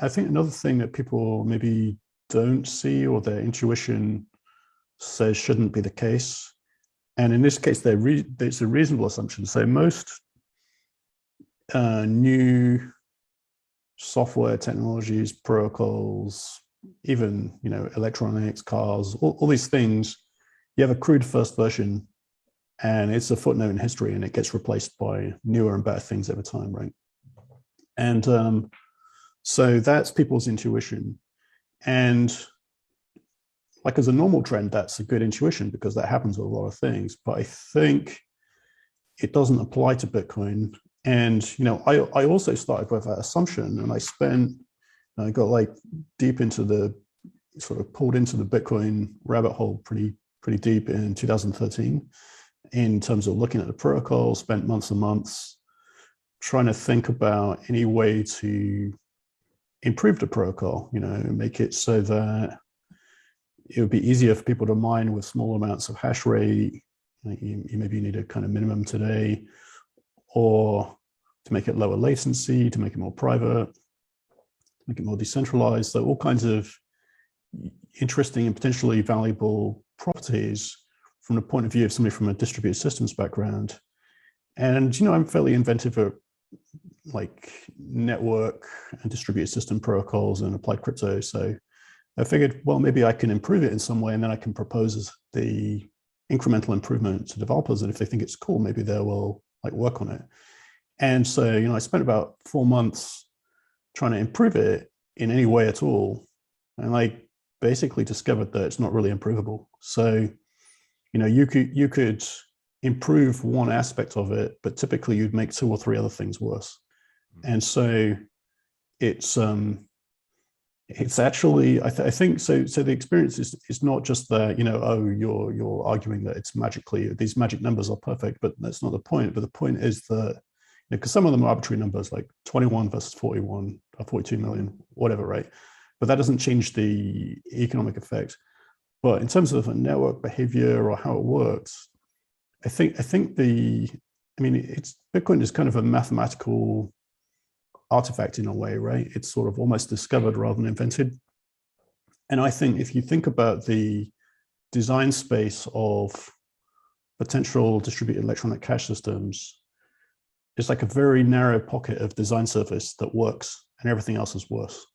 I think another thing that people maybe don't see or their intuition says shouldn't be the case, and in this case, it's a reasonable assumption. So most new software technologies, protocols, even electronics, cars, all these things, you have a crude first version, and it's a footnote in history, and it gets replaced by newer and better things over time, right? And so that's people's intuition. And like as a normal trend, that's a good intuition because that happens with a lot of things. But I think it doesn't apply to Bitcoin. And I also started with that assumption, and I got like deep into the sort of pulled into the Bitcoin rabbit hole pretty deep in 2013 in terms of looking at the protocol. Spent months and months trying to think about any way to improve the protocol, make it so that it would be easier for people to mine with small amounts of hash rate. You maybe need a kind of minimum today, or to make it lower latency, to make it more private, make it more decentralized. So all kinds of interesting and potentially valuable properties from the point of view of somebody from a distributed systems background. And, I'm fairly inventive at like network and distributed system protocols and applied crypto. So I figured, well, maybe I can improve it in some way, and then I can propose the incremental improvement to developers. And if they think it's cool, maybe they will like work on it. And so, I spent about 4 months trying to improve it in any way at all. And I basically discovered that it's not really improvable. So, you could improve one aspect of it, but typically you'd make 2 or 3 other things worse. And so it's actually, I think so. So the experience is not just that, oh, you're arguing that it's magically, these magic numbers are perfect, but that's not the point. But the point is that, because some of them are arbitrary numbers, like 21 versus 41 or 42 million, whatever, right? But that doesn't change the economic effect. But in terms of a network behavior or how it works, I think Bitcoin is kind of a mathematical artifact in a way, right? It's sort of almost discovered rather than invented. And I think if you think about the design space of potential distributed electronic cash systems, it's like a very narrow pocket of design surface that works, and everything else is worse.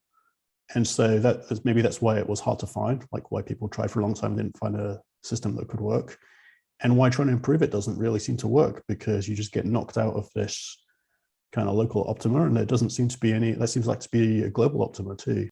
And so maybe that's why it was hard to find, like why people tried for a long time and didn't find a system that could work, and why trying to improve it doesn't really seem to work, because you just get knocked out of this kind of local optima, and there doesn't seem to be any, that seems like to be a global optima too.